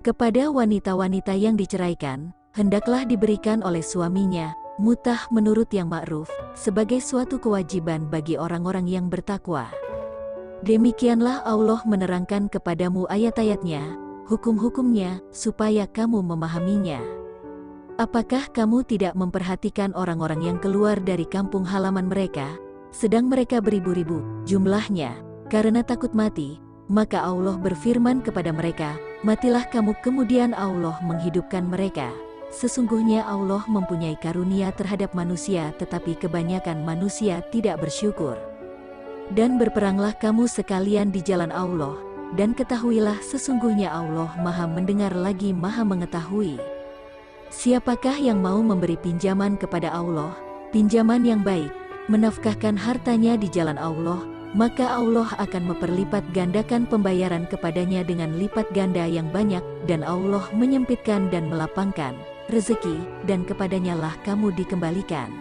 Kepada wanita-wanita yang diceraikan, hendaklah diberikan oleh suaminya mutah menurut yang ma'ruf, sebagai suatu kewajiban bagi orang-orang yang bertakwa. Demikianlah Allah menerangkan kepadamu ayat-ayatnya, hukum-hukumnya, supaya kamu memahaminya. Apakah kamu tidak memperhatikan orang-orang yang keluar dari kampung halaman mereka, sedang mereka beribu-ribu jumlahnya, karena takut mati? Maka Allah berfirman kepada mereka, matilah kamu, kemudian Allah menghidupkan mereka. Sesungguhnya Allah mempunyai karunia terhadap manusia, tetapi kebanyakan manusia tidak bersyukur. Dan berperanglah kamu sekalian di jalan Allah, dan ketahuilah sesungguhnya Allah Maha mendengar lagi Maha mengetahui. Siapakah yang mau memberi pinjaman kepada Allah, pinjaman yang baik, menafkahkan hartanya di jalan Allah, maka Allah akan memperlipat gandakan pembayaran kepadanya dengan lipat ganda yang banyak, dan Allah menyempitkan dan melapangkan rezeki, dan kepadanya lah kamu dikembalikan.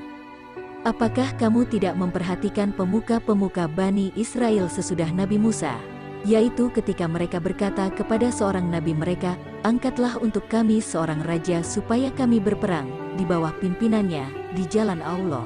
Apakah kamu tidak memperhatikan pemuka-pemuka Bani Israel sesudah Nabi Musa? Yaitu ketika mereka berkata kepada seorang nabi mereka, angkatlah untuk kami seorang raja supaya kami berperang di bawah pimpinannya di jalan Allah.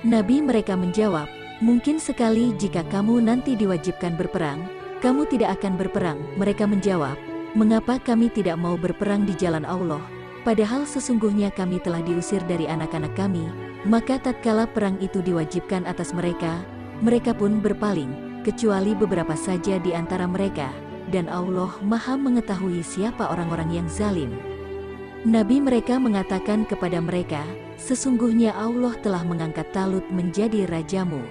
Nabi mereka menjawab, mungkin sekali jika kamu nanti diwajibkan berperang, kamu tidak akan berperang. Mereka menjawab, mengapa kami tidak mau berperang di jalan Allah? Padahal sesungguhnya kami telah diusir dari anak-anak kami. Maka tatkala perang itu diwajibkan atas mereka, mereka pun berpaling, kecuali beberapa saja di antara mereka, dan Allah Maha mengetahui siapa orang-orang yang zalim. Nabi mereka mengatakan kepada mereka, sesungguhnya Allah telah mengangkat Talut menjadi rajamu.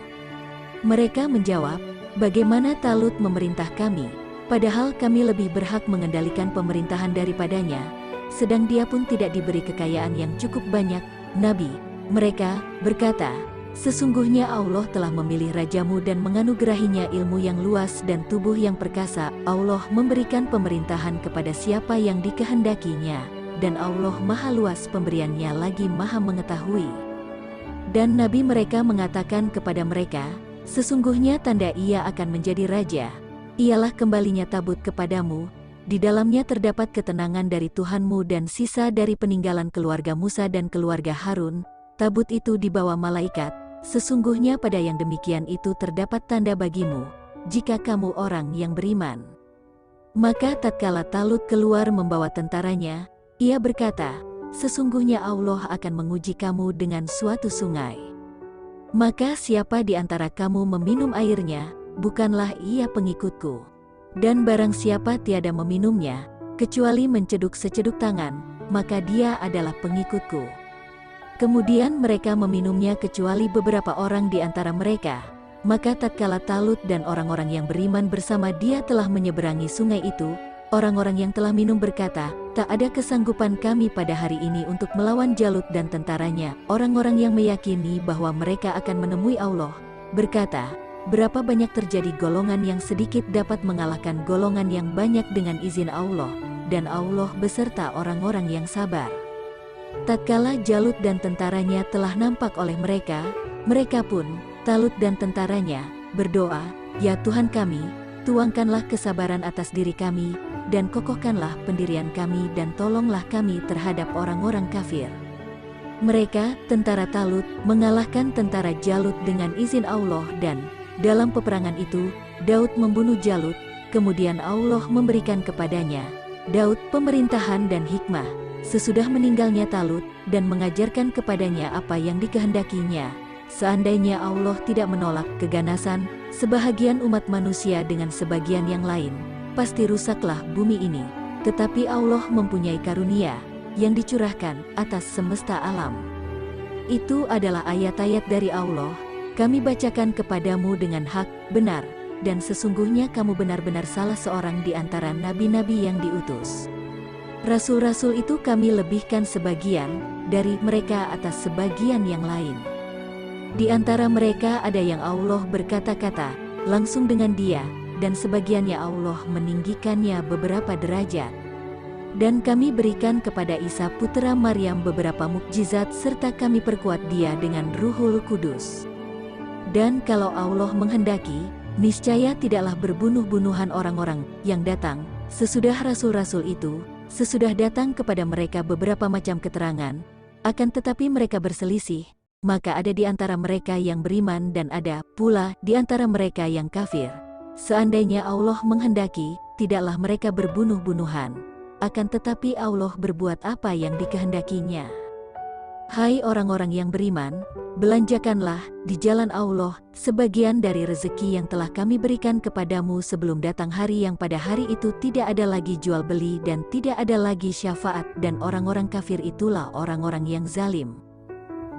Mereka menjawab, bagaimana Talut memerintah kami, padahal kami lebih berhak mengendalikan pemerintahan daripadanya, sedang dia pun tidak diberi kekayaan yang cukup banyak. Nabi mereka berkata, sesungguhnya Allah telah memilih rajamu dan menganugerahinya ilmu yang luas dan tubuh yang perkasa. Allah memberikan pemerintahan kepada siapa yang dikehendakinya, dan Allah Maha luas pemberiannya lagi Maha mengetahui. Dan Nabi mereka mengatakan kepada mereka, sesungguhnya tanda ia akan menjadi raja, ialah kembalinya tabut kepadamu. Di dalamnya terdapat ketenangan dari Tuhanmu dan sisa dari peninggalan keluarga Musa dan keluarga Harun. Tabut itu dibawa malaikat. Sesungguhnya pada yang demikian itu terdapat tanda bagimu, jika kamu orang yang beriman. Maka tatkala Talut keluar membawa tentaranya, ia berkata, sesungguhnya Allah akan menguji kamu dengan suatu sungai. Maka siapa di antara kamu meminum airnya, bukanlah ia pengikutku. Dan barang siapa tiada meminumnya, kecuali menceduk seceduk tangan, maka dia adalah pengikutku. Kemudian mereka meminumnya kecuali beberapa orang di antara mereka. Maka tatkala Talut dan orang-orang yang beriman bersama dia telah menyeberangi sungai itu, orang-orang yang telah minum berkata, tak ada kesanggupan kami pada hari ini untuk melawan Jalut dan tentaranya. Orang-orang yang meyakini bahwa mereka akan menemui Allah berkata, berapa banyak terjadi golongan yang sedikit dapat mengalahkan golongan yang banyak dengan izin Allah, dan Allah beserta orang-orang yang sabar. Tatkala Jalut dan tentaranya telah nampak oleh mereka, mereka pun, Talut dan tentaranya, berdoa, ya Tuhan kami, tuangkanlah kesabaran atas diri kami, dan kokohkanlah pendirian kami dan tolonglah kami terhadap orang-orang kafir. Mereka, tentara Talut, mengalahkan tentara Jalut dengan izin Allah dan dalam peperangan itu, Daud membunuh Jalut, kemudian Allah memberikan kepadanya, Daud pemerintahan dan hikmah, sesudah meninggalnya Talut, dan mengajarkan kepadanya apa yang dikehendakinya. Seandainya Allah tidak menolak keganasan sebahagian umat manusia dengan sebagian yang lain, pasti rusaklah bumi ini. Tetapi Allah mempunyai karunia yang dicurahkan atas semesta alam. Itu adalah ayat-ayat dari Allah. Kami bacakan kepadamu dengan hak, benar, dan sesungguhnya kamu benar-benar salah seorang di antara nabi-nabi yang diutus. Rasul-rasul itu kami lebihkan sebagian dari mereka atas sebagian yang lain. Di antara mereka ada yang Allah berkata-kata langsung dengan dia, dan sebagiannya Allah meninggikannya beberapa derajat. Dan kami berikan kepada Isa putra Maryam beberapa mukjizat serta kami perkuat dia dengan Ruhul Kudus. Dan kalau Allah menghendaki, niscaya tidaklah berbunuh-bunuhan orang-orang yang datang Sesudah rasul-rasul itu, sesudah datang kepada mereka beberapa macam keterangan, akan tetapi mereka berselisih, maka ada di antara mereka yang beriman dan ada pula di antara mereka yang kafir. Seandainya Allah menghendaki, tidaklah mereka berbunuh-bunuhan. Akan tetapi Allah berbuat apa yang dikehendakinya. Hai orang-orang yang beriman, belanjakanlah di jalan Allah sebagian dari rezeki yang telah kami berikan kepadamu sebelum datang hari yang pada hari itu tidak ada lagi jual beli dan tidak ada lagi syafaat, dan orang-orang kafir itulah orang-orang yang zalim.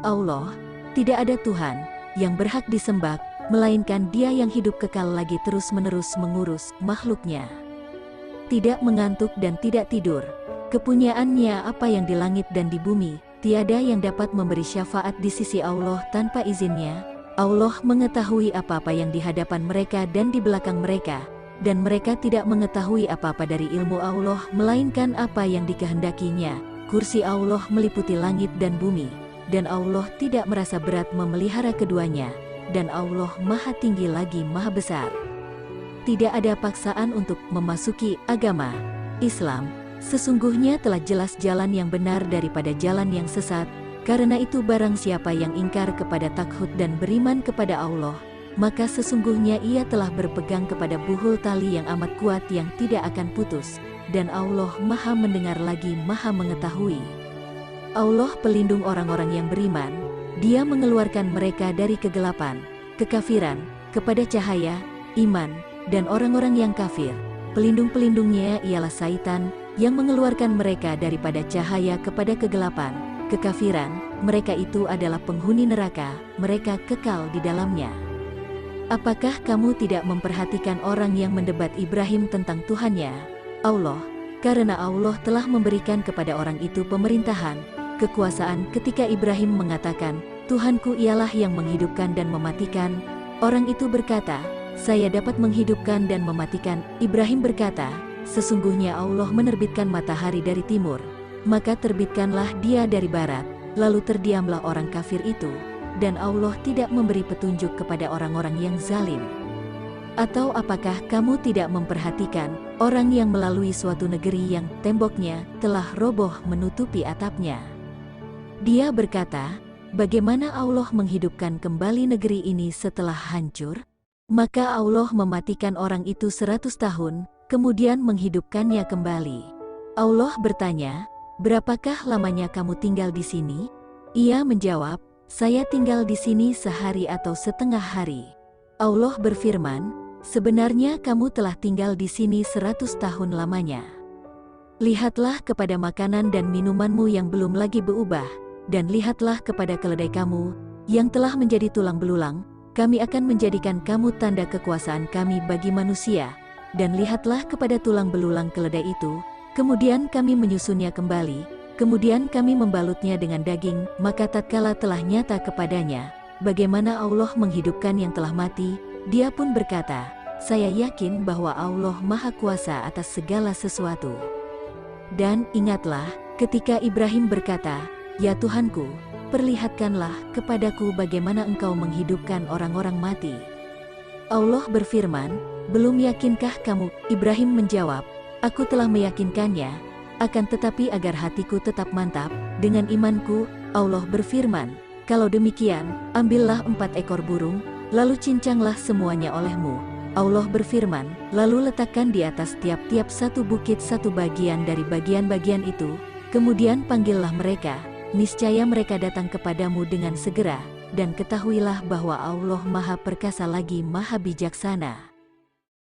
Allah, tidak ada Tuhan yang berhak disembah, melainkan Dia yang hidup kekal lagi terus-menerus mengurus makhluknya. Tidak mengantuk dan tidak tidur. Kepunyaannya apa yang di langit dan di bumi, tiada yang dapat memberi syafaat di sisi Allah tanpa izinnya. Allah mengetahui apa-apa yang di hadapan mereka dan di belakang mereka, dan mereka tidak mengetahui apa-apa dari ilmu Allah melainkan apa yang dikehendakinya. Kursi Allah meliputi langit dan bumi, dan Allah tidak merasa berat memelihara keduanya, dan Allah Maha Tinggi lagi Maha Besar. Tidak ada paksaan untuk memasuki agama Islam. Sesungguhnya telah jelas jalan yang benar daripada jalan yang sesat. Karena itu barang siapa yang ingkar kepada takhut dan beriman kepada Allah, maka sesungguhnya ia telah berpegang kepada buhul tali yang amat kuat yang tidak akan putus, dan Allah Maha mendengar lagi Maha mengetahui. Allah pelindung orang-orang yang beriman. Dia mengeluarkan mereka dari kegelapan, kekafiran, kepada cahaya, iman, dan orang-orang yang kafir, pelindung-pelindungnya ialah Syaitan, yang mengeluarkan mereka daripada cahaya kepada kegelapan, kekafiran. Mereka itu adalah penghuni neraka, mereka kekal di dalamnya. Apakah kamu tidak memperhatikan orang yang mendebat Ibrahim tentang Tuhannya, Allah? Karena Allah telah memberikan kepada orang itu pemerintahan, kekuasaan. Ketika Ibrahim mengatakan, Tuhanku ialah yang menghidupkan dan mematikan, orang itu berkata, saya dapat menghidupkan dan mematikan. Ibrahim berkata, sesungguhnya Allah menerbitkan matahari dari timur, maka terbitkanlah dia dari barat, lalu terdiamlah orang kafir itu, dan Allah tidak memberi petunjuk kepada orang-orang yang zalim. Atau apakah kamu tidak memperhatikan orang yang melalui suatu negeri yang temboknya telah roboh menutupi atapnya? Dia berkata, bagaimana Allah menghidupkan kembali negeri ini setelah hancur? Maka Allah mematikan orang itu 100 tahun, kemudian menghidupkannya kembali. Allah bertanya, berapakah lamanya kamu tinggal di sini? Ia menjawab, saya tinggal di sini sehari atau setengah hari. Allah berfirman, sebenarnya kamu telah tinggal di sini 100 tahun lamanya. Lihatlah kepada makanan dan minumanmu yang belum lagi berubah, dan lihatlah kepada keledai kamu, yang telah menjadi tulang belulang. Kami akan menjadikan kamu tanda kekuasaan kami bagi manusia. Dan lihatlah kepada tulang belulang keledai itu, kemudian kami menyusunnya kembali, kemudian kami membalutnya dengan daging, maka tatkala telah nyata kepadanya, bagaimana Allah menghidupkan yang telah mati, dia pun berkata, saya yakin bahwa Allah Maha Kuasa atas segala sesuatu. Dan ingatlah, ketika Ibrahim berkata, ya Tuhanku, perlihatkanlah kepadaku bagaimana engkau menghidupkan orang-orang mati. Allah berfirman, belum yakinkah kamu? Ibrahim menjawab, aku telah meyakinkannya, akan tetapi agar hatiku tetap mantap dengan imanku. Allah berfirman, kalau demikian, ambillah 4 ekor burung, lalu cincanglah semuanya olehmu. Allah berfirman, lalu letakkan di atas tiap-tiap satu bukit satu bagian dari bagian-bagian itu, kemudian panggillah mereka, niscaya mereka datang kepadamu dengan segera. Dan ketahuilah bahwa Allah Maha Perkasa lagi Maha Bijaksana.